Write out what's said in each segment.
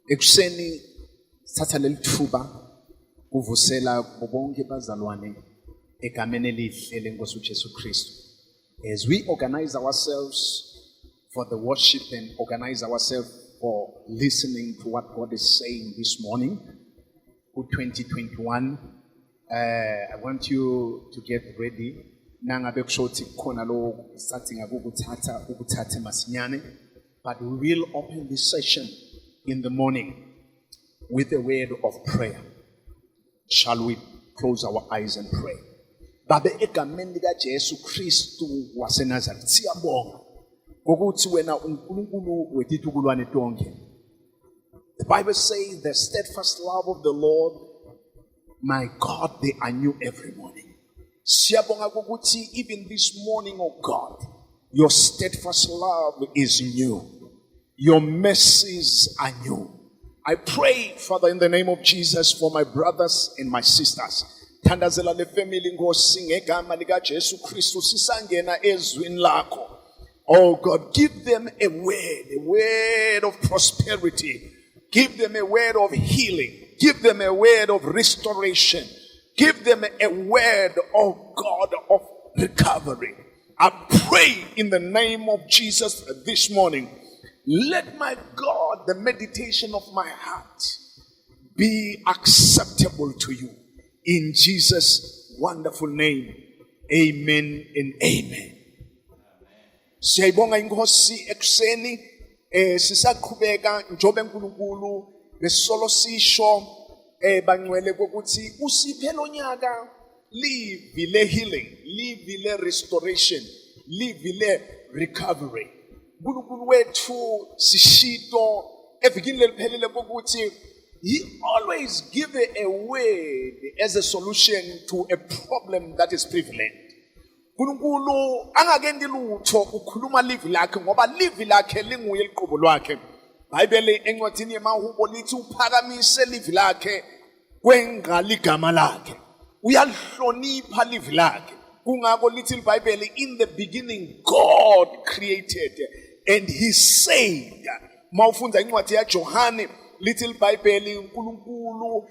Ekuseni satha lelithuba kuvusela bonke bazalwane egameni elihle lenkosi uJesu Kristu. As we organize ourselves for the worship and organize ourselves for listening to what God is saying this morning, 2021, I want you to get ready. Nangabe kushothi khona lo sathi ngakukuthatha masinyane, but we will open this session in the morning with a word of prayer. Shall we close our eyes and pray? Babe egameni lika Jesu Kristu waseNazaretha siyabonga ngokuthi wena uNkulunkulu wetitukulwane tonke. The Bible says the steadfast love of the Lord, my God, they are new every morning. Siyabonga ukuthi even this morning, oh God, your steadfast love is new. Your mercies are new. I pray, Father, in the name of Jesus, for my brothers and my sisters. Thandazela le family ngosi ngegama lika Jesu Kristu sisangena ezwini lakho. Oh God, give them a word of prosperity. Give them a word of healing. Give them a word of restoration. Give them a word, oh God, of recovery. I pray in the name of Jesus this morning. Let my God, the meditation of my heart, be acceptable to you. In Jesus' wonderful name, amen and amen. Siyayibonga inkosi ekuseni sisaqhubeka njobe uNkulunkulu besolo sisho bangcwele ukuthi usiphe lo nyaka live le healing, live le restoration, live le recovery. uNkulunkulu wethu sishito evikini leliphelele ukuthi he always give a word as a solution to a problem that is prevalent. uNkulunkulu angakendi lutho ukhuluma live lakhe ngoba live lakhe linguye iqobo lwakhe. Bible encwadini yemahubo lithi uphakamise live lakhe kwengqala igama lakhe. Uyalihlonipha live lakhe. Kungako lithi iBhayibheli, in the beginning God created and he said. Mawufunda incwadi yaJohane lithi iBhayibheli uNkulunkulu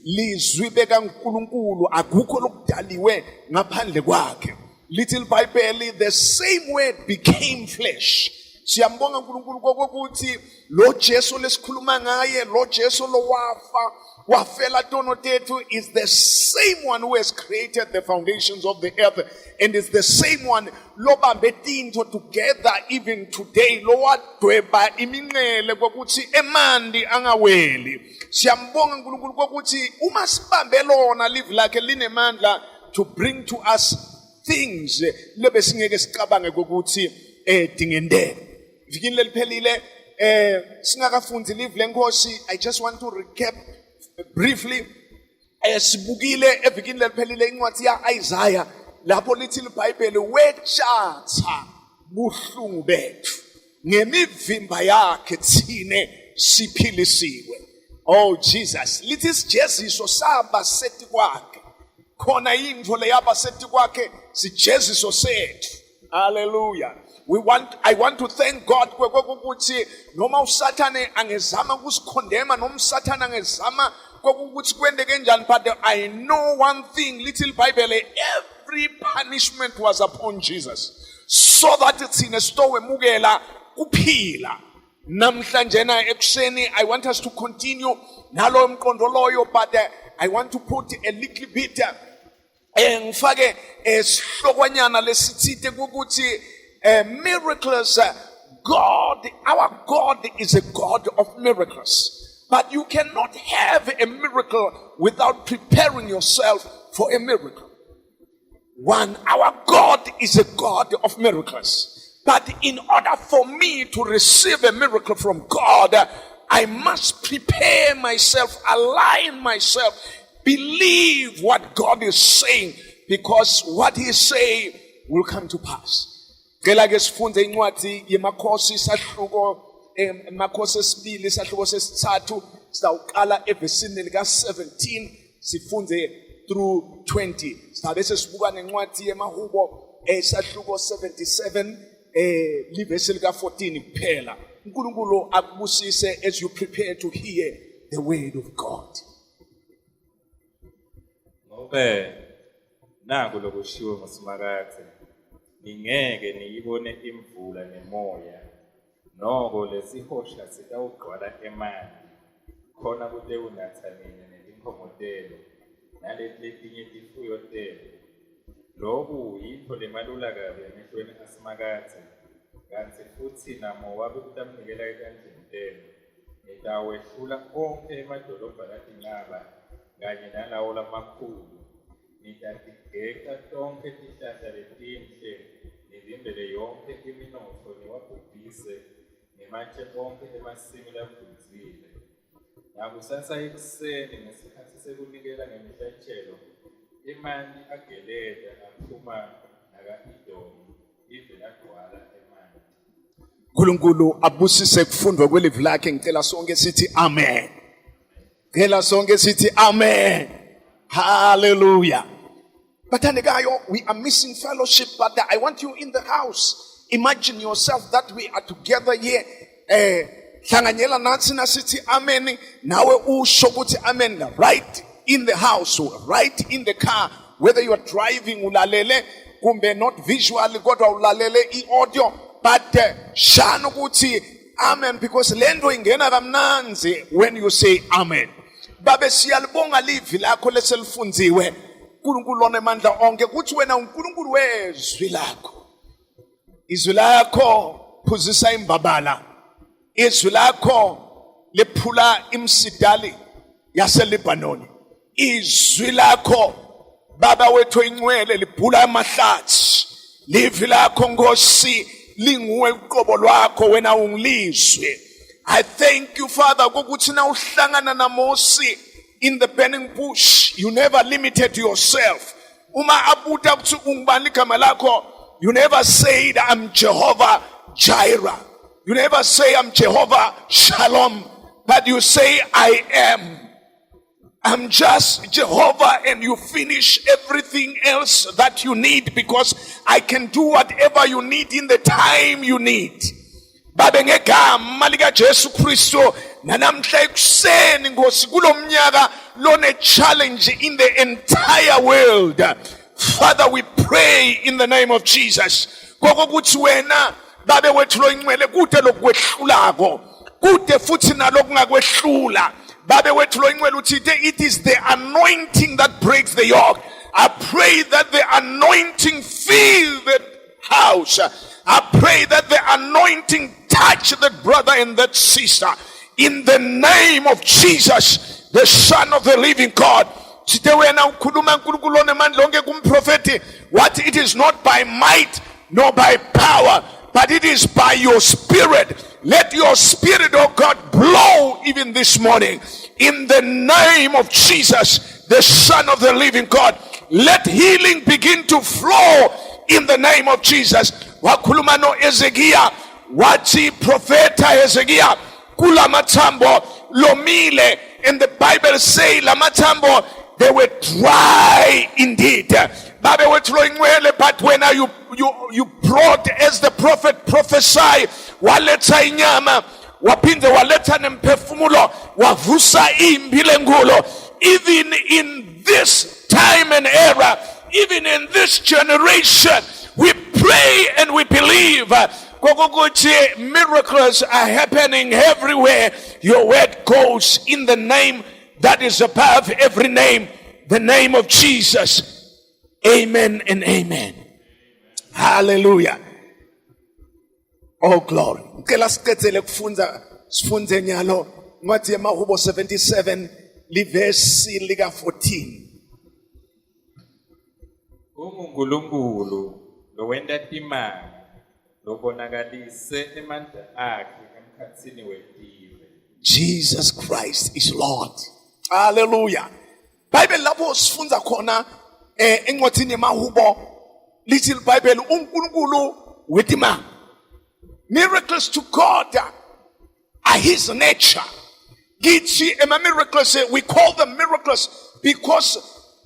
lizwi beka uNkulunkulu akukho lokudaliwe ngaphandle kwakhe. Lithi iBhayibheli the same word became flesh. Siyambonga uNkulunkulu kokuthi lo Jesu lesikhuluma ngaye, lo Jesu lo wafa wafela tono tethu is the same one who has created the foundations of the earth, and is the same one lo bambe tinto together even today, lo wadweba iminqele kokuthi emandi angaweli. Siyambonga uNkulunkulu kokuthi uma sibambe lona live lakhe linemandla to bring to us things lebe singeke sicabange kokuthi dingendele. Vikini leliphelile singakafundi live lenkosi, I just want to recap briefly. Sibukile evikini leliphelile incwadi yaIsaiah lapho lithi iBhayibheli wechatha buhlungu bethu ngemivimba yakhe thine siphilisiwe. Oh Jesus, lithi sijeziso saba sethi kwakhe, khona intfo leyaba sethi kwakhe sijeziso sethu. Hallelujah. I want to thank God ukuthi noma uSathane angezama ukusikhondema noma uSathane angezama ukuthi kwende kanjani, but I know one thing, little Bible, every punishment was upon Jesus so that it's in a store mugela kuphila. Namhlanje na ekuseni I want us to continue nalo mqondo loyo, but I want to put a little bit ngifake esihlokonyana lesithite ukuthi miracles. God, our God is a God of miracles. But you cannot have a miracle without preparing yourself for a miracle. One, our God is a God of miracles. But in order for me to receive a miracle from God, I must prepare myself, align myself, believe what God is saying, because what He is saying will come to pass. Ngicela ke sifunde incwadi yemakhosi isahluko emakhosi esibili isahluko sesithathu sawuqala evesini lika 17 sifunde through 20. Sabe sesibuka nencwadi yemahubo esahluko 77 livesi lika 14 kuphela. uNkulunkulu akubusise as you prepare to hear the word of God. Ngobe naku lokushiwo nguSimakade ningeke niyibone imvula nemoya noko lesihosha sitawugcwala emanti khona kute unathanini nelinkhomotelo naletinye tifuyo telo lokhu yinto lemalula kabi emehlweni kaSimakade kanti futhi namo wabe utamnikela ekandleni telo nitawehlula onke emadolobha latinqaba kanye nalawo lamakhulu nitatigeka tonke tihlahla letinhle nivimbele yonke iminotho niwabhubhise nematshe onke emasimi lavunzile nakusasa ekuseni ngesikhathi sekunikela ngemihlatshelo imanti ageleda aphuma naka-Edomi ive lagcwala emanti. uNkulunkulu abusise kufundwa kwelivi lakhe ngicela sonke sithi amen. Ngicela sonke sithi amen. Hallelujah. Bathandekayo, we are missing fellowship, but I want you in the house. Imagine yourself that we are together here. Hlanganyela nathi nasithi amen. Nawe usho ukuthi amen right in the house, right in the car, whether you are driving ulalele kumbe not visually kodwa ulalele I-audio, but shana ukuthi amen, because lento ingena kamnanzi when you say amen. Babe siyalibonga livi lakho leselifunziwe. uNkulunkulu onemandla onke kuthi wena uNkulunkulu wezwi lakho. Izwi lakho phuzisa imbabala. Izwi lakho lephula imsidali yaseLebanon. Izwi lakho baba wethu ingcwele libhula amahlathi. Livi lakho Nkosi linguwe uqobo lwakho wena ungilizwe. I thank you, Father, ukuthi na uhlangana naMosi in the burning bush, you never limited yourself. Uma abuta ukuthi ungibani igama lakho, you never said I'm Jehovah Jireh. You never say I'm Jehovah Shalom, but you say I am. I'm just Jehovah, and you finish everything else that you need, because I can do whatever you need in the time you need. Babe ngegama lika Jesu Kristo nanamhla ekuseni Nkosi kulomnyaka lone challenge in the entire world. Father, we pray in the name of Jesus kokuthi wena babe wethu lo ingcwele kude lokwehlulako kude futhi nalokungakwehlula babe wethu lo ingcwele uthi it is the anointing that breaks the yoke. I pray that the anointing fill the house. I pray that the anointing touch that brother and that sister in the name of Jesus, the Son of the living God. What it is not by might nor by power, but it is by your spirit. Let your spirit, oh God, blow even this morning in the name of Jesus, the Son of the living God. Let healing begin to flow in the name of Jesus. Wakhuluma no Ezekiel wathi profeta Ezekiel kula mathambo lomile, and the Bible say la mathambo they were dry indeed. Babe wethu lo ingcwele, but when you brought as the prophet prophesy, waletha inyama waphinde waletha nemphefumulo wavusa impi lengulo. Even in this time and era, even in this generation, we pray and we believe miracles are happening everywhere. Your word goes in the name that is above every name, the name of Jesus. Amen and amen. Hallelujah. Oh glory. Ngicela siqedele sifunze nyalo ncwadi yeMahubo 77 livesi lika 14. uNkulunkulu lowenda timanga lobonakalise emandla akhe emkhathini wetive. Jesus Christ is Lord. Hallelujah. Bible lapho sifunza khona encwadini yeMahubo little Bible uNkulunkulu wetimanga. Miracles to God are his nature. Githi miracles, we call them miracles because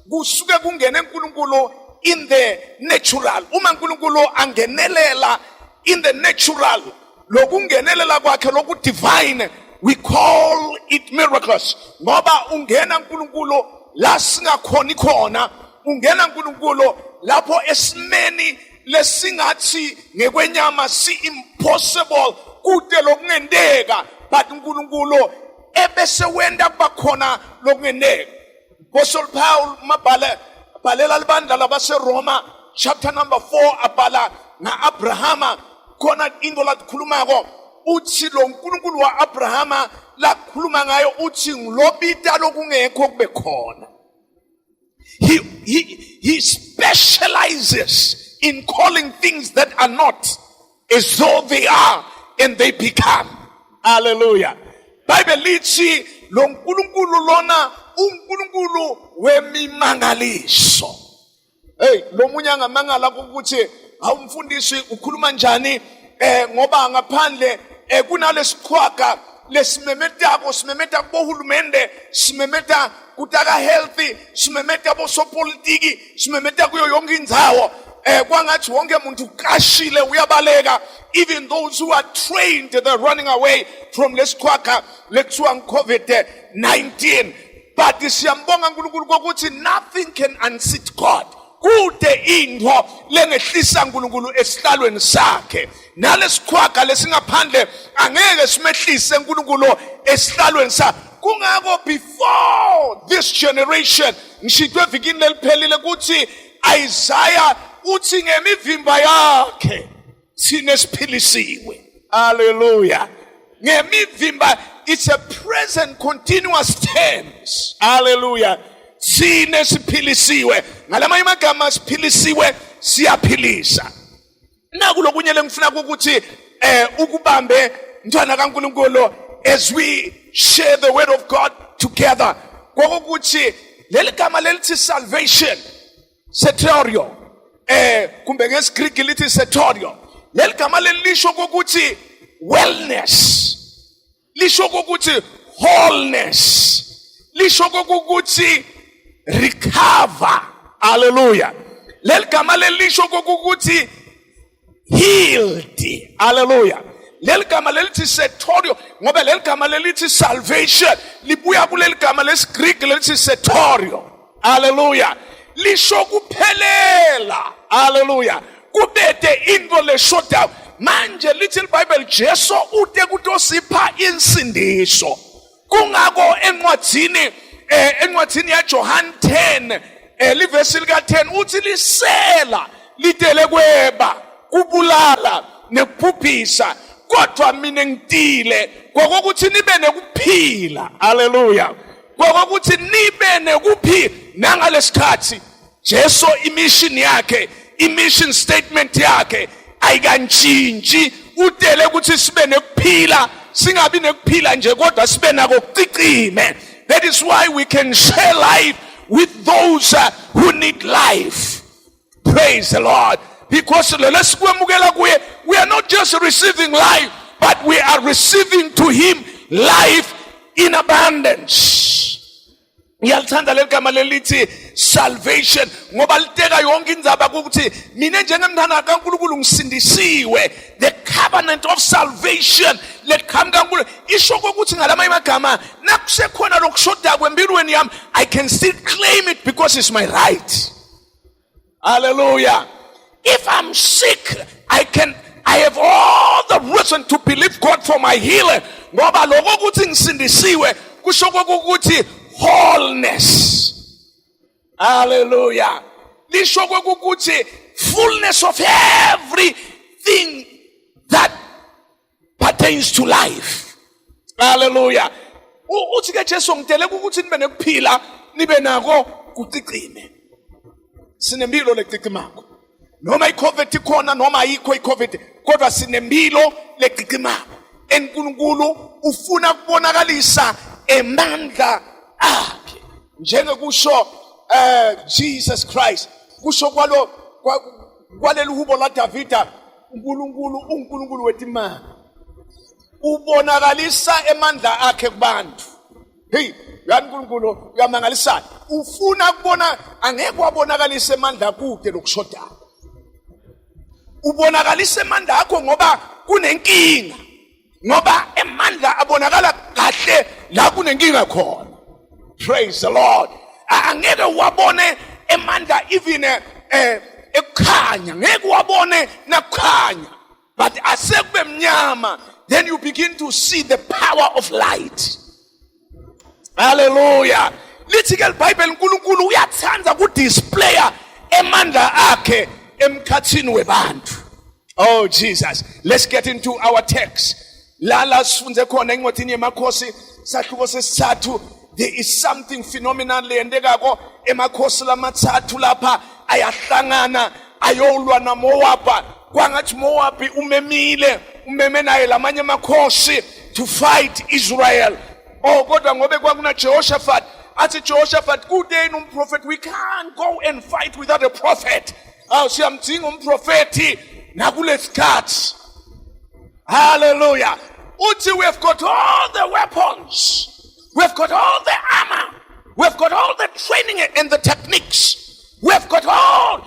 kusuke kungene uNkulunkulu in the natural. Uma uNkulunkulu angenelela in the natural, lokungenelela kwakhe loku divine, we call it miracles. Ngoba ungena uNkulunkulu la singakhoni khona, ungena uNkulunkulu lapho esimeni lesingathi ngekwenyama si impossible kude lokungenteka, but uNkulunkulu ebese wenda kuba khona lokungenteka. Apostle Paul bhalela libandla labaseRoma chapter number 4 abhala ngaAbrahama, khona into lakhulumako uthi lo uNkulunkulu waAbrahama lakhuluma ngayo uthi ngilobita lokungekho kube khona. He specializes in calling things that are not as though they are and they become. Hallelujah. Bible lithi lo uNkulunkulu lona uNkulunkulu wemimangaliso. Hey, lo munye angamangala ukuthi awumfundisi ukhuluma njani ngoba ngaphandle kunalesikhwaga lesimemetako, simemeta kubohulumende, simemeta kutaka healthy, simemeta bosopolitiki, simemeta kuyo yonke indzawo. Kwangathi wonke muntu kashile uyabaleka. Even those who are trained, they're running away from lesikhwaga lekuthiwa COVID-19. But siyambonga uNkulunkulu ukuthi nothing can unseat God. Kude into lengehlisa uNkulunkulu esihlalweni sakhe. Nalesikhwaga lesingaphandle angeke simehlise uNkulunkulu esihlalweni sakhe. Kungako before this generation ngishitwe evikini leliphelile ukuthi Isaiah uthi ngemivimba yakhe sine siphilisiwe. Hallelujah. Ngemivimba, it's a present continuous tense. Hallelujah. Sine siphilisiwe. Ngalama imagama siphilisiwe siyaphilisa. Naku lokunye lengifuna ukuthi ukubambe ntwana kaNkulunkulu as we share the word of God together. Kokuthi leli gama lelithi salvation, setorio, kumbe ngeSgreek lithi setorio. Leli gama lelisho kokuthi wellness, lisho kokuthi wholeness, lisho kokuthi recover. Hallelujah. Leli gama lelisho kokuthi healed. Hallelujah. Leli gama lelithi setorio, ngoba leli gama lelithi salvation libuya kuleli gama leSgreek lelithi setorio. Hallelujah. Lisho kuphelela. Hallelujah. Kubete into leshoda. Manje little Bible Jesu ute kutosipha insindiso. Kungako encwadzini ya John 10 livesi lika 10 uthi lisela litele kweba kubulala nekuphuphisa, kodwa mina ngitile kokuthi nibe nekuphila. Hallelujah. Kokuthi nibe nekuphila. Nangalesikhathi Jesu imission yakhe, imission statement yakhe ayikantshintshi, utele ukuthi sibe nekuphila, singabi nekuphila nje kodwa sibe nako kucicime. That is why we can share life with those who need life. Praise the Lord. Because we are not just receiving life, but we are receiving to him life in abundance. Ngiyalithanda leli gama lelithi salvation ngoba liteka yonke indzaba ukuthi mina njengemntana kaNkulunkulu ngisindisiwe. The covenant of salvation lekhamba kaNkulunkulu isho ukuthi ngalama imagama nakusekhona lokushoda kwempilweni yami, I can still claim it because it's my right. Hallelujah. If I'm sick, I have all the reason to believe God for my healing. Ngoba lokho ukuthi ngisindisiwe kusho ukuthi wholeness. Hallelujah. Lisho ukuthi fullness of everything that pertains to life. Hallelujah. Uthi ke Jesu ngitele ukuthi nibe nekuphila, nibe nako kucicime. Sinempilo lecicimako. Noma iCovid ikhona noma ayikho iCovid, kodwa sinempilo lecicimako. eNkulunkulu ufuna kubonakalisa emandla akhe njengokusho Jesus Christ kusho kwaleli hubo la Davida uNkulunkulu uNkulunkulu wetimanga ubonakalisa emandla akhe kubantu. Hey, uNkulunkulu uyamangalisa, ufuna kubona angeke wabonakalisa emandla kude lokushoda. Ubonakalisa emandla akho ngoba kunenkinga ngoba emandla abonakala kahle la kunenkinga khona. Praise the Lord. Angeke wabone emandla even ekukhanya, ngeke wabone nakukhanya, but asekube mnyama, then you begin to see the power of light. Hallelujah. Lithi ke iBhayibheli uNkulunkulu uyathanda ukudisplaya emandla akhe emkhathini webantu. Oh Jesus, let's get into our text. Lala sifunze khona encwadini yemakhosi sahluko sesithathu. There is something phenomenal leyendekako emakhosi lamathathu lapha ayahlangana ayolwa naMoab. Kwangathi Moab umeme naye lamanye amakhosi to fight Israel. Oh kodwa ngobe kwakuna Jehoshaphat, athi Jehoshaphat, kudeni umprofeti, we can't go and fight without a prophet. Siyamdinga umprofeti nakulesikhathi. Hallelujah. Uthi we've got all the weapons. We've got all the armor. We've got all the training and the techniques. We've got all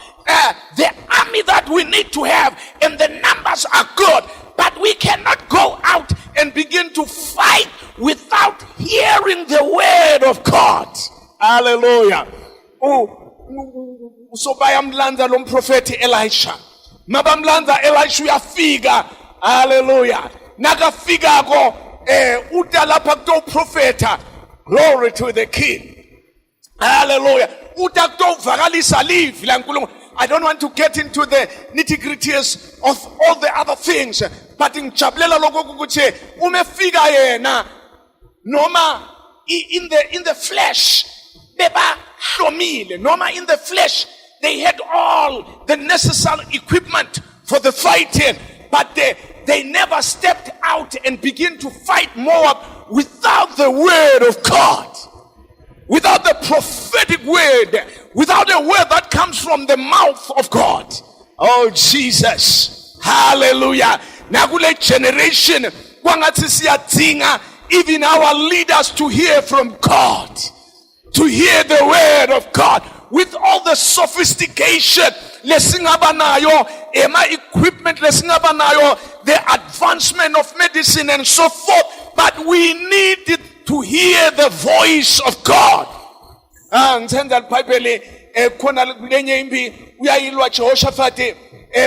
the army that we need to have, and the numbers are good. But we cannot go out and begin to fight without hearing the word of God. Hallelujah. So bayamlanda lo mprofeti Elisha. Mabamlanda Elisha uyafika. Hallelujah. Nakafika ko uta lapha kuto profeta. Glory to the King. Hallelujah. Uta kuto vakalisa live la nkulunkulu. I don't want to get into the nitty-gritties of all the other things, but in Chablela logo kukuche umefika yena noma in the flesh beba hlomile, noma in the flesh they had all the necessary equipment for the fighting, but they never stepped out and begin to fight Moab without the word of God, without the prophetic word, without a word that comes from the mouth of God. Oh Jesus, hallelujah. Nakule generation kwangathi siyadinga even our leaders to hear from God, to hear the word of God with all the sophistication lesingaba nayo, ema equipment lesingaba nayo, the advancement of medicine and so forth, but we need to hear the voice of God. Ngithanda iBhayibheli khona lenye imbi uyayilwa Jehoshaphat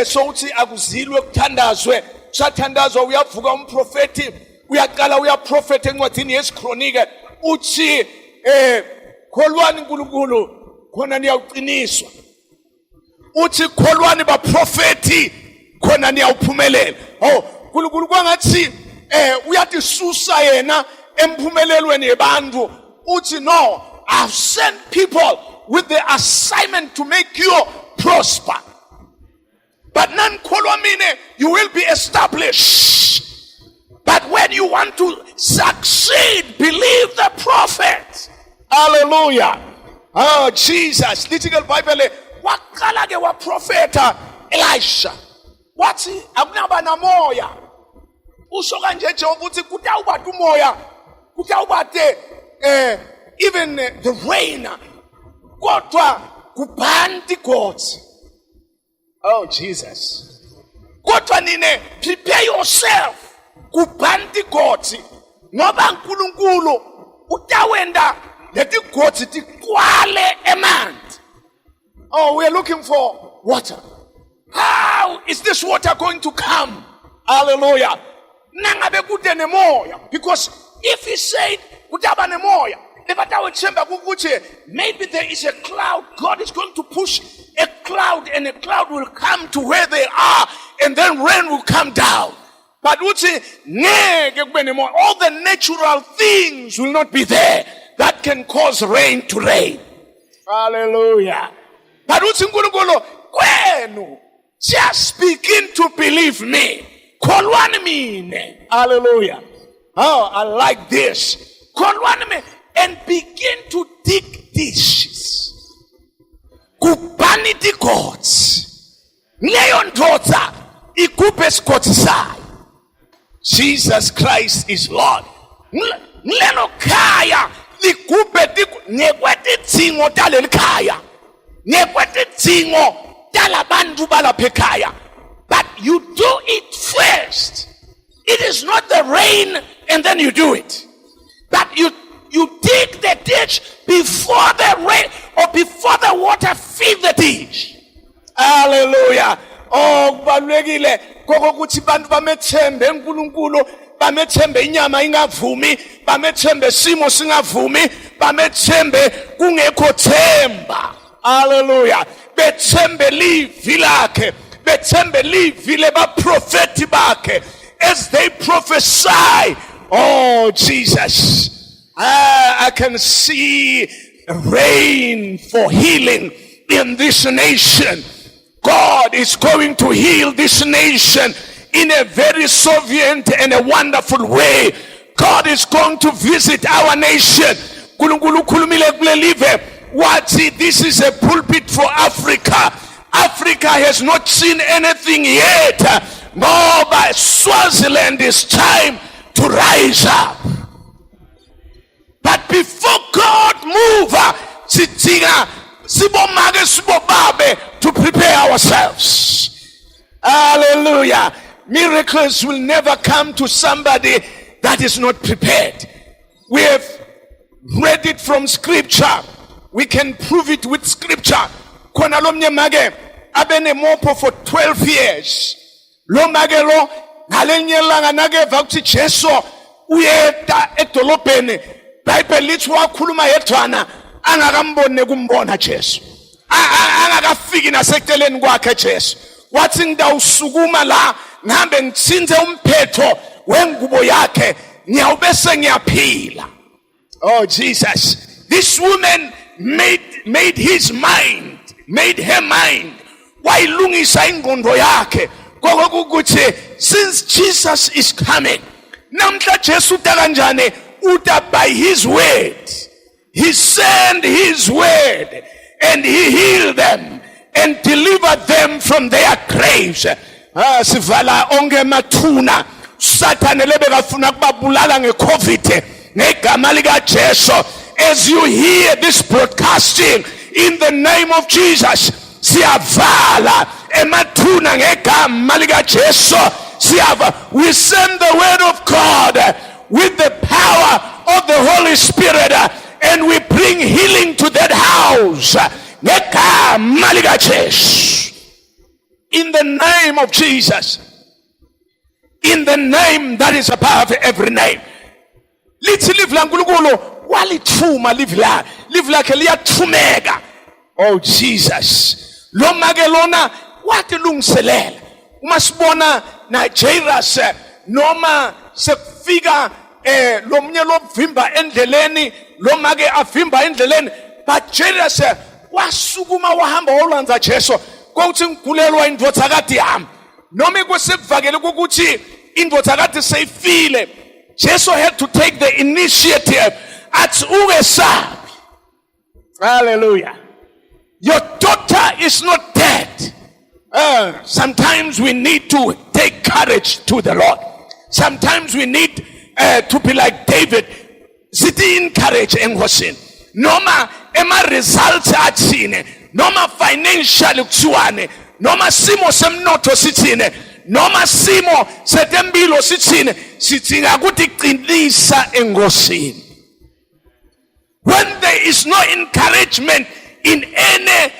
so uthi akuzilwe kuthandazwe, sathandazwa uyavuka umprofeti, uyaqala uyaprofeta encwadini yesiKronike uthi kholwani uNkulunkulu khona niyawuqiniswa, uthi kholwani baprofeti khona niyawuphumelela. Oh uNkulunkulu kwangathi uyatisusa yena emphumelelweni yabantu, uthi no, I've sent people with the assignment to make you prosper, but none kolwamine you will be established. But when you want to succeed, believe the prophet. Hallelujah. Oh Jesus, literal Bible wakala ke wa profeta Elisha wathi akunaba namoya, usho kanje Jehova uthi kutawuba umoya, kutawubate even the rain, kodwa kubhanti gods. Oh Jesus, kodwa nine prepare yourself, kubhanti gods ngoba uNkulunkulu utawenda leti gods tikwale emanti. Oh, we're looking for water. How is this water going to come? Hallelujah. Nangabe kude nemoya, because if he said kutaba nemoya, maybe there is a cloud. God is going to push a cloud, and a cloud will come to where they are, and then rain will come down. But all the natural things will not be there that can cause rain to rain. Hallelujah. But just begin to believe me. Hallelujah. Oh, I like this. And begin to dig dishes. Kubani di gods. Leon daughter. Ikupes kotisai. Jesus Christ is Lord. Nleno kaya. Likupe di nekwete tingo dale kaya. Nekwete tingo dala bandu bala pekaya. But you do it first. It is not the rain and then you do it. But you dig the ditch before the rain or before the water fill the ditch. Hallelujah. Oh, kubalulekile kokuthi bantu bamethembe uNkulunkulu, bamethembe inyama ingavumi, bamethembe simo singavumi, bamethembe kungekho themba. Hallelujah. Bethembe livi lakhe, bethembe livi lebaprofeti bakhe as they prophesy. Oh Jesus, I can see rain for healing in this nation. God is going to heal this nation in a very sovereign and a wonderful way. God is going to visit our nation. Nkulunkulu ukhulumile kule live wathi this is a pulpit for Africa. Africa has not seen anything yet. Ngoba Swaziland is time to rise up. But before God move, sidinga sibomake sibobabe to prepare ourselves. Hallelujah. Miracles will never come to somebody that is not prepared. We have read it from scripture. We can prove it with scripture. Kona lo mnyamake abene mopo for 12 years. Lo mage lo ngalenyelanga nakeva kuthi Jesu uyeta edolobheni. Bible lithi wakhuluma yedwana angakambone kumbona Jesu. Angakafiki naseceleni kwakhe Jesu. Wathi ngidawusukuma la ngihambe ngithinze umphetho wengubo yakhe ngiyawubese ngiyaphila. Oh Jesus, this woman made his mind, made her mind. Wayilungisa ingqondo yakhe kokuthi since Jesus is coming, namhla Jesu uta kanjani uta by his word. He sent his word and he healed them and delivered them from their graves. Sivala onge matuna Satan lebekafuna kubabulala ngeCovid ngegama lika Jesu. As you hear this broadcasting in the name of Jesus, siyavala ematuna ngegama lika Jesu. We send the word of God with the power of the Holy Spirit and we bring healing to that house. Ngegama lika Jesu. In the name of Jesus. In the name that is above every name. Lithi live la nkulunkulu walithuma live lakhe liyathumeka. Oh Jesus, lo make lona wathi lungiselela uma sibona Nigeria noma sekufika lo mnye lovimba endleleni lo make avimba endleleni but Jesus wasukuma wahamba wolanza Jesu kokuthi ngigulelwa indvodza kade yami noma kwesevakele ukuthi indvodza kade seyifile. Jesu had to take the initiative. At ungesabi. Hallelujah. Your daughter is not dead. Sometimes we need to take courage to the Lord. Sometimes we need to be like David. Sithi encourage engosini. Noma ema results athine. Noma financial kusuwane. Noma simo semnotho sithine. Noma simo setempilo sithine. Sidinga ukuthi qinisa engosini. When there is no encouragement in any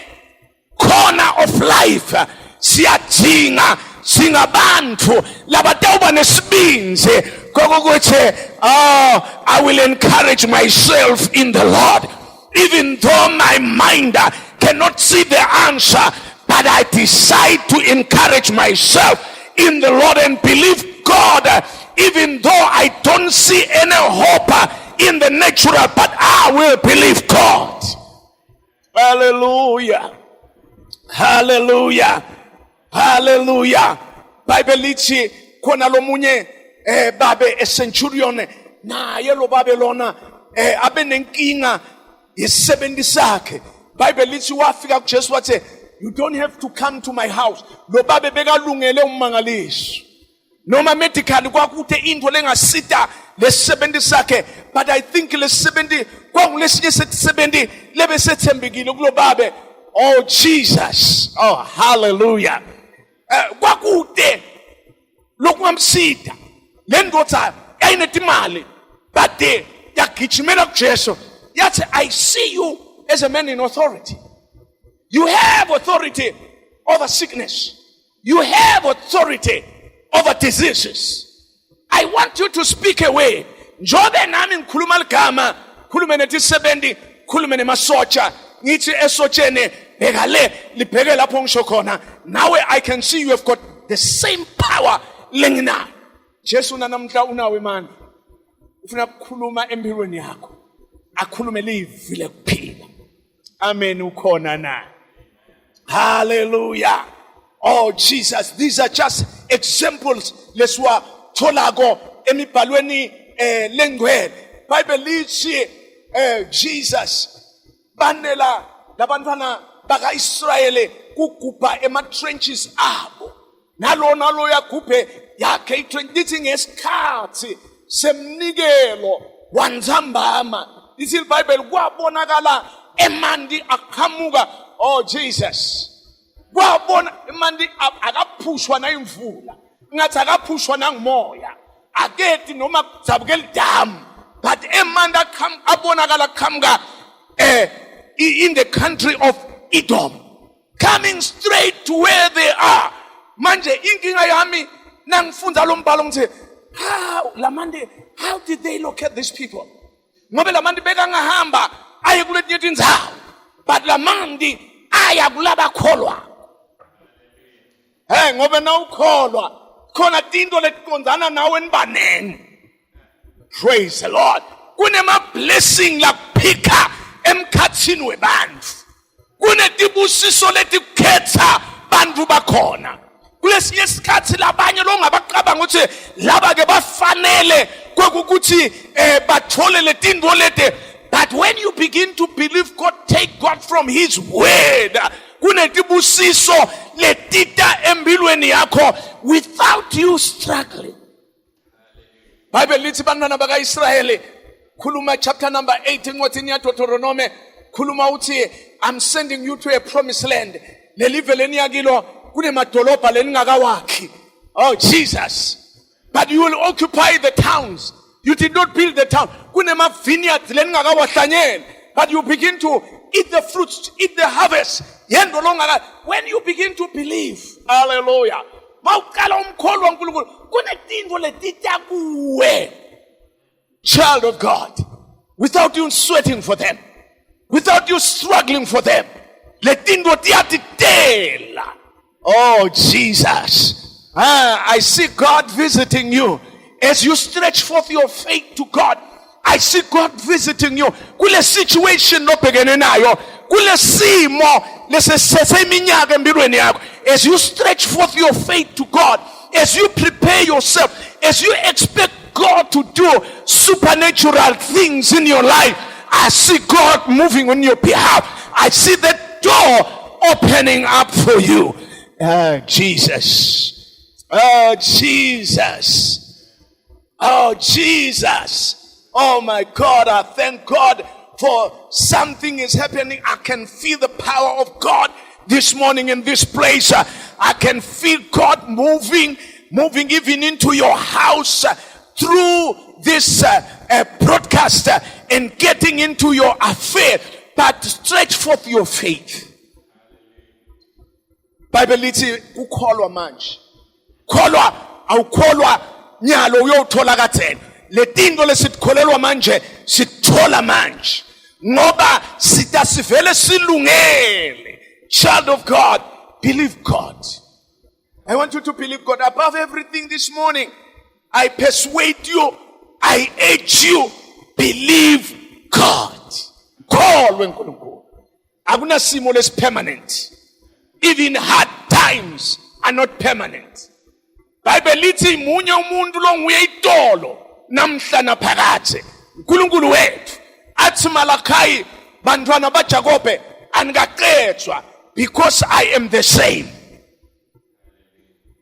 corner of life, siyadinga singabantu labatawuba nesibinzi kokuthi I will encourage myself in the Lord, even though my mind cannot see the answer, but I decide to encourage myself in the Lord and believe God, even though I don't see any hope in the natural, but I will believe God. Hallelujah. Hallelujah. Hallelujah. Bible lithi khona lomunye babe centurion naye lo babe lona abe nenkinga yesisebenzi sakhe. Bible lithi wafika kuJesu wathi you don't have to come to my house. Lo babe bekalungele ummangaliso. Noma medical kwakude into lengasita lesisebenzi sakhe, but I think lesisebenzi kwangulesinye sesisebenzi lebe sethembekile kulo babe. Oh Jesus. Oh hallelujah. kwakude lokungamsida le ndoda yayinetimali but yagijimela kuJesu yathi I see you as a man in authority. You have authority over sickness. You have authority over diseases. I want you to speak a word. Njobe nami ngikhuluma ligama, khulume netisebenzi, khulume nemasotsha, ngithi esotshene bheka le libheke lapho ngisho khona. Now I can see you have got the same power lenginayo. Jesu namhla unawe manje. Ufuna ukukhuluma empilweni yakho. Akhulume livi lekuphila. Amen ukhona na. Hallelujah. Oh Jesus, these are just examples leswa tholako emibhalweni lengcwele. Bible lithi Jesus banela labantwana baka Israel kugubha ema trenches abo. Nalo yagubhe yakhe itrench ngesikhathi semnikelo wanzambama. This is Bible kwabonakala emandi aqhamuka. Oh Jesus. Kwabona emandi akaphushwa na imvula. Ngathi akaphushwa na ngumoya. Aketi noma zabukela dam. But emandi abonakala qhamuka in the country of Edom. Coming straight to where they are. Manje inkinga yami nangifunda lo mbhalo ngithi how did they locate these people? Ngobe lamandi beka ngahamba aye kuletinye tindzawo. But lamandi aya kulaba kholwa. Ngobe nawukholwa khona tinto letikonzana nawe nibanene. Praise the Lord. Kunema blessing laphika emkhathini webantfu. Kunetibusiso letikhetha bantfu bakhona. Kulesinye isikhathi labanye longabaqabanga ukuthi laba ke bafanele kokuthi bathole letinto lete. But when you begin to believe God, take God from His word, kunetibusiso letita empilweni yakho without you struggling. Bible lithi bantwana baka Israel, khuluma chapter number 18 ngothini ya Deuteronomy, khuluma uthi I'm sending you to a promised land. Lelive leniyakilo kunemadolobha leningakawakhi. Oh Jesus. But you will occupy the towns. You did not build the town. Kunema vineyards leningakawahlanyeli. But you begin to eat the fruits, eat the harvest. When you begin to believe, hallelujah. Child of God, without you sweating for them, without you struggling for them. Oh Jesus, I see God visiting you as you stretch forth your faith to God. I see God visiting you. Kule situation no begene nayo, kule simo leseseminyaka empilweni yakho, as you stretch forth your faith to God, as you prepare yourself, as you expect God to do supernatural things in your life, I see God moving on your behalf. I see the door opening up for you. Jesus. Oh Jesus. Oh Jesus. Oh my God, I thank God for something is happening. I can feel the power of God this morning in this place. I can feel God moving even into your house through this broadcast and getting into your affair. But stretch forth your faith. Bible lithi ukholwa manje. Kholwa awukholwa nyalo uyothola kathena. Letinto lesitkolelwa manje sithola manje. Ngoba sitasivele silungele. Child of God, believe God. I want you to believe God above everything this morning. I persuade you, I urge you, believe God. Call when nkulunkulu. Akuna simo lesi permanent. Even hard times are not permanent. Bible lithi munye umuntu lo nguye itolo namhla naphakade. uNkulunkulu wethu athi Malachi bantwana baJakobe angaqedwa because I am the same.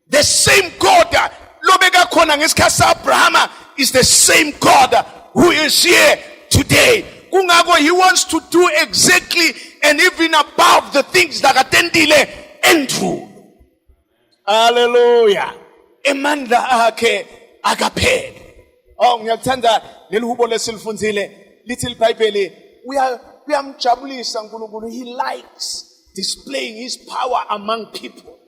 The same God lobeka khona ngesikhathi Abraham is the same God who is here today. Kungako he wants to do exactly and even above the things that atendile endru. Hallelujah. Emandla akhe akapheli. Oh, ngiyathanda leli hubo lesilifunzile lithi iBhayibheli uyamjabulisa uNkulunkulu. He likes displaying his power among people.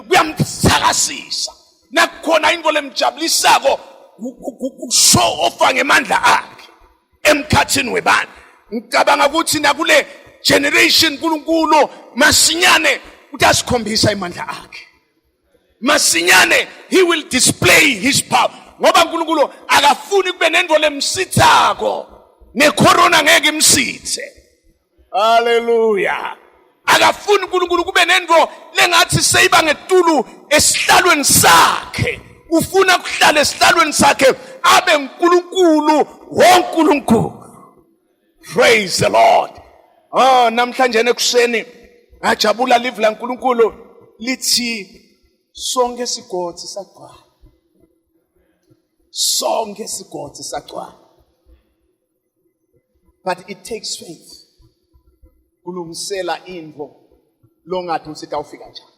Kuyamthakasisa. Nakukhona into lemjabulisako show off ngemandla akhe emkhathini webantu. Ngicabanga ukuthi nakule generation uNkulunkulu masinyane uyasikhombisa imandla akhe. Masinyane he will display his power. Ngoba uNkulunkulu akafuni kube nento lemsithako. Necorona ngeke imsithe. Hallelujah. Akafuni uNkulunkulu kube nento lengathi seyiba ngetulu esihlalweni sakhe. Ufuna ukuhlala esihlalweni sakhe abe uNkulunkulu wonkulunkulu. Praise the Lord. Oh, namhlanje ekuseni ngajabula live la uNkulunkulu lithi sonke sigodi sagcwala. Sonke sigodi sagcwala. But it takes faith. Kulungisela info longathi usitawufika njani.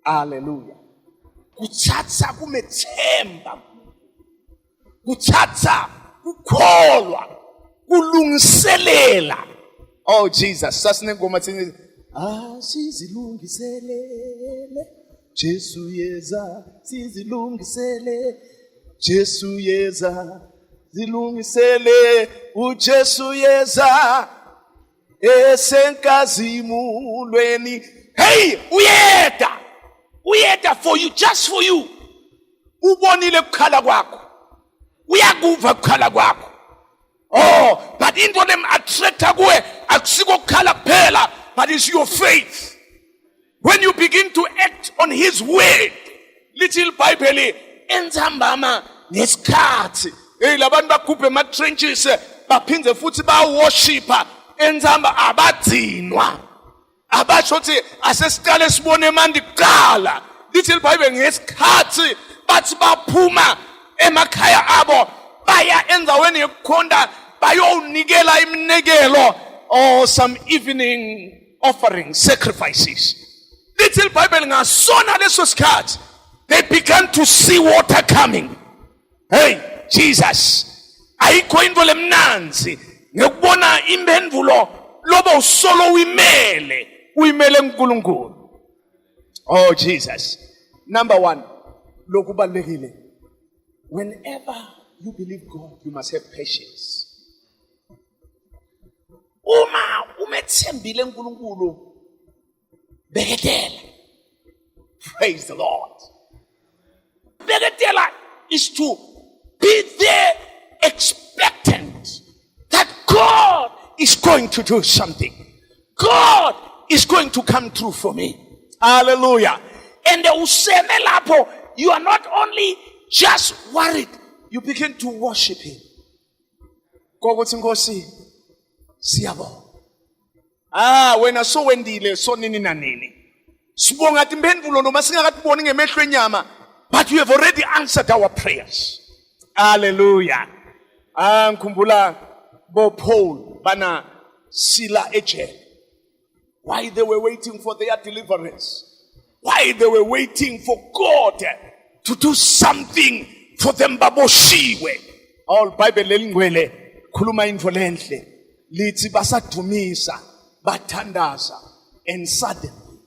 Hallelujah. Kuthatha kumethemba. Kuthatha kukholwa. Kulungiselela. Oh Jesus, sasinengoma thini sizilungiselele. Jesu yeza sizilungisele. Jesu yeza zilungisele. uJesu yeza esenkazimulweni. Hey, uyeda for you, just for you. Ubonile ukukhala kwakho. Uyakuva ukukhala kwakho. Oh, but into them attracta kuwe akusiko kukhala kuphela, but it's your faith. When you begin to act on his word, little Bible enzambama nesikhathi. Hey, labantu bakhuphe ama trenches baphindze futhi ba worshipa enzamba abadzinwa. Abashothi asesiqale sibone manje kuqala. Little Bible ngesikhathi bathi baphuma emakhaya abo baya endaweni yokukhonda bayonikela iminikelo or some evening offering sacrifices. Little Bible ngasona leso sikhathi they began to see water coming. Hey, Jesus, ayikho into lemnanzi ngekubona impendulo loba usolo uyimele uNkulunkulu. Oh Jesus. Number one, lokubalekile. Whenever you believe God, you must have patience. Umethembile uNkulunkulu beketela. Praise the Lord. Beketela is to be there expectant that God is going to do something. God is going to come through for me. Hallelujah. And useme lapho, you are not only just worried, you begin to worship him. Kokuthi Nkosi siyabonga. Wena so wendile so nini na nini. Sibonga ukuthi impendulo noma singakatiboni ngemehlo enyama, but you have already answered our prayers. Hallelujah. Ngikhumbula bo Paul bana sila ejele. Why they were waiting for their deliverance. Why they were waiting for God to do something for them baboshiwe. All Bible lelingwele khuluma info lenhle lithi basadumisa bathandaza and suddenly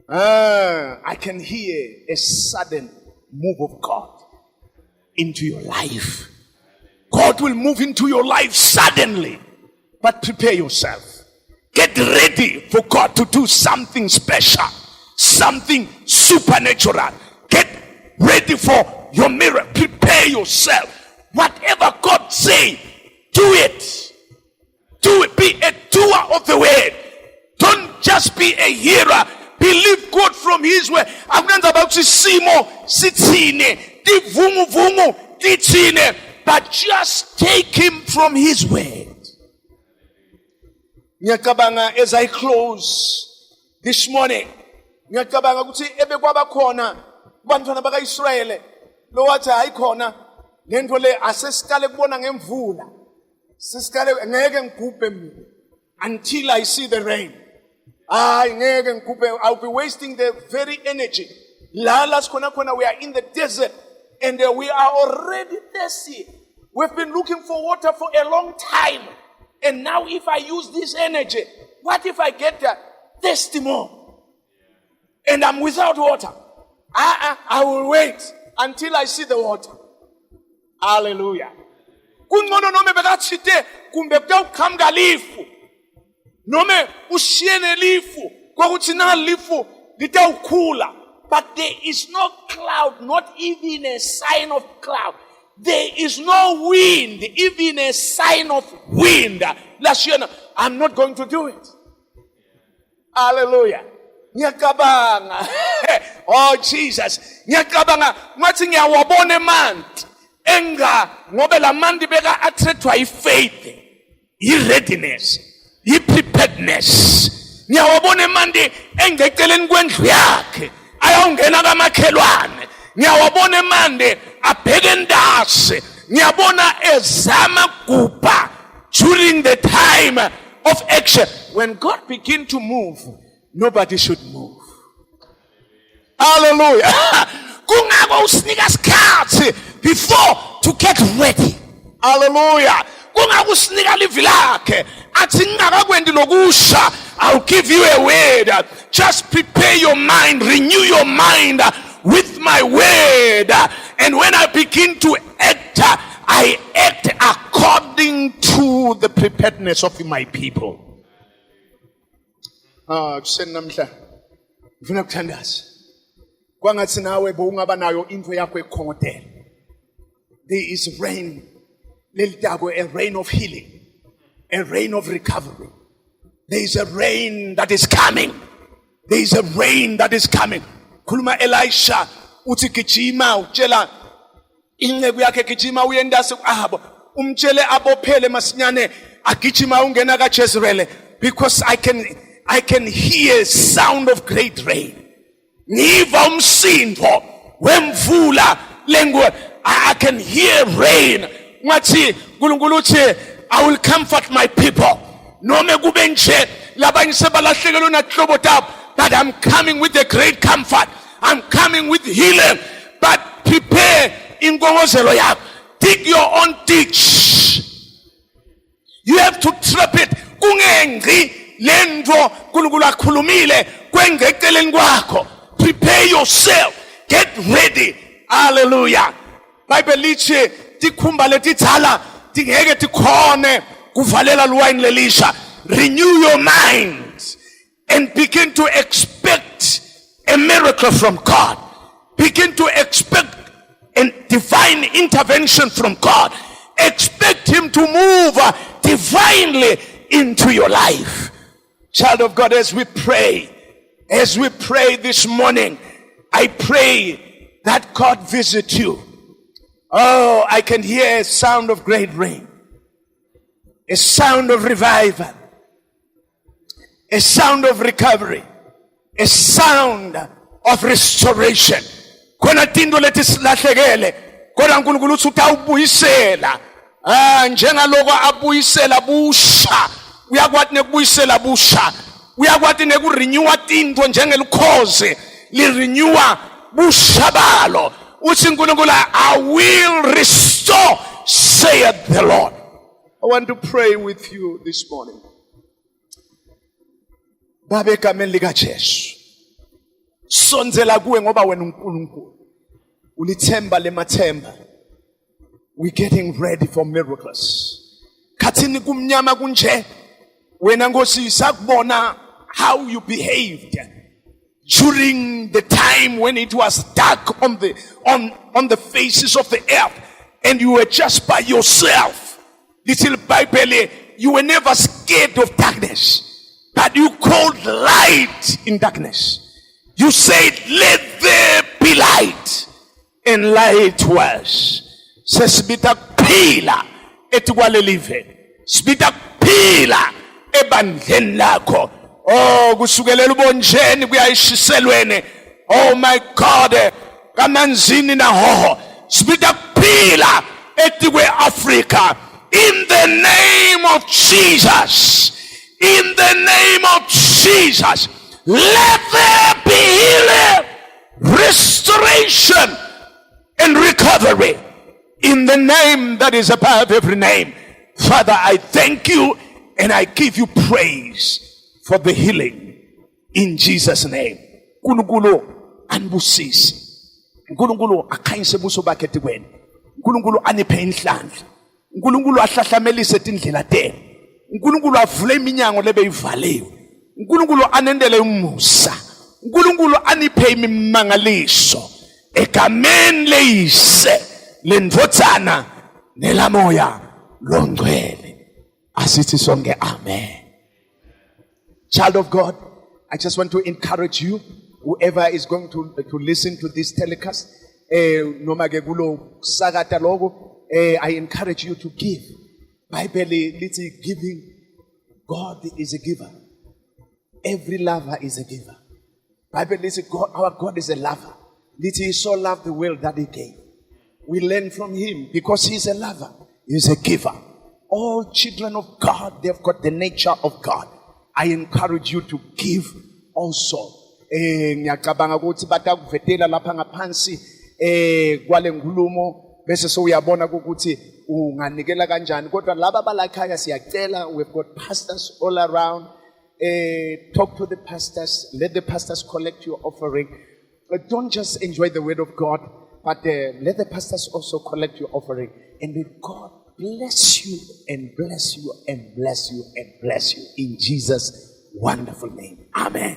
I can hear a sudden move of God into your life. God will move into your life suddenly, but prepare yourself. Get ready for God to do something special, something supernatural. Get ready for your miracle. Prepare yourself. Whatever God say, do it. Do it. Be a doer of the word. Don't just be a hearer. Believe God from his word. I'm not about to see more. Sitine. Vungu. Ditine. But just take him from his word. Ngiyacabanga as I close this morning. Ngiyacabanga ukuthi ebekwaba khona bantwana bakaIsrayele lo wathi hayikhona lento le asesiqale kubona ngemvula. Sesiqale ngeke ngigubhe mina until I see the rain. I'll be wasting the very energy. Lala sikhona khona, we are in the desert and we are already thirsty. We've been looking for water for a long time. And now if I use this energy, what if I get thirsty more? And I'm without water. I will wait until I see the water. Hallelujah. Kungcono nome bekachite kumbe kutawuqhamuka lifu. Nome ushiyene lifu kokuthi na lifu litawukhula. But there is no cloud, not even a sign of cloud. There is no wind, even a sign of wind. I'm not going to do it. Hallelujah. Ngiyacabanga. Oh Jesus. Ngiyacabanga ngathi ngiyawabona emanti enga ngobe lamanti beka attractwa ifaith, i-readiness, i-preparedness. Ngiyawabona emanti engeceleni kwendlu yakhe ayawungena kamakhelwane. Ngiyawabona emanti abheke endasi. Ngiyabona ezama kupha during the time of action. When God begin to move, nobody should move. Hallelujah. Kungako usinika isikhathi before to get ready. Hallelujah. Kungako usinika livi lakhe athi ngakakwendi lokusha, I'll give you a word. Just prepare your mind, renew your mind with my word. And when I begin to act, I act according to the preparedness of my people. Kusenamhla ngifuna ukuthandaza kwangathi nawe bowungaba nayo into yakho ekhongotela. There is rain, a rain of healing, a rain of recovery. There is a rain that is coming. There is a rain that is coming. Khuluma Elisha uthi gijima utshela inceku yakhe gijima uyendase ku-Ahab umtshele abophele masinyane agijima ungena kaJezreel, because I can hear sound of great rain. Ngiva umsindo wemvula lengwe. I can hear rain. Ngathi uNkulunkulu uthi I will comfort my people. Nome kube nje labanye sebalahlekelwe nakuhlobo tabo, but I'm coming with a great comfort. I'm coming with healing. But prepare ingongozelo yakho. Dig your own ditch. You have to trap it. Kungengi lento uNkulunkulu akhulumile kwengeceleni kwakho. Prepare yourself. Get ready. Hallelujah. Bible lithi tikhumba letithala tingeke tikhone kuvalela luwayini lelisha. Renew your mind and begin to expect a miracle from God. Begin to expect a divine intervention from God. Expect Him to move divinely into your life. Child of God, as we pray this morning, I pray that God visit you. Oh, I can hear a sound of great rain, a sound of revival, a sound of recovery, a sound of restoration. Khona tinto leti silahlekele, kodwa uNkulunkulu uthi utawubuyisela. Njengaloko abuyisela busha, uyakwathi nekubuyisela busha, uyakwathi nekurenewa tinto njengelikhozi lirenewa busha balo. Uthi uNkulunkulu, I will restore, saith the Lord. I want to pray with you this morning. Baba egameni likaJesu, sonzela kuwe ngoba wena uNkulunkulu. Ulithemba lemathemba. We're getting ready for miracles. Khathini kumnyama kunje, wena Nkosi sakubona how you behaved during the time when it was dark on the faces of the earth and you were just by yourself. Little Bible, you were never scared of darkness, but you called light in darkness. You said, let there be light, and light was. Sesibita kuphila etikwalelive, sibita kuphila ebandleni lakho. Oh, kusukelela ubonjeni kuyayishiselweni. Oh my God, kamanzini na hoho, sibita kuphila etikwe Africa. In the name of Jesus, in the name of Jesus. Jesus, let there be healing, restoration, and recovery in the name that is above every name. Father, I thank you and I give you praise for the healing in Jesus' name. Nkulunkulu anibusise. Nkulunkulu akhanyise ubuso bakhe etikweni. Nkulunkulu aniphe inhlanhla. Nkulunkulu ahlahlamelise indlela tenu. Nkulunkulu avule iminyango lebe ivaliwe. Nkulunkulu anendele umusa. Nkulunkulu aniphe imimangaliso egameni leyise lendvodzana nelamoya longcwele. Asithi sonke amen. Child of God, I just want to encourage you, whoever is going to listen to this telecast, noma ke kulo sakata logo, I encourage you to give. Bible lithi giving, God is a giver. Every lover is a giver. Bible lithi God, our God is a lover. Lithi he so loved the world that he gave. We learn from him because he is a lover. He is a giver. All children of God, they've got the nature of God. I encourage you to give also. Ngiyacabanga ukuthi batakuvetela lapha ngaphansi kwale nkulumo bese so uyabona ukuthi unganikela kanjani, kodwa laba balakhaya siyacela, we've got pastors all around. Talk to the pastors, let the pastors collect your offering. Don't just enjoy the word of God, but let the pastors also collect your offering, and may God bless you and bless you and bless you and bless you in Jesus' wonderful name. Amen.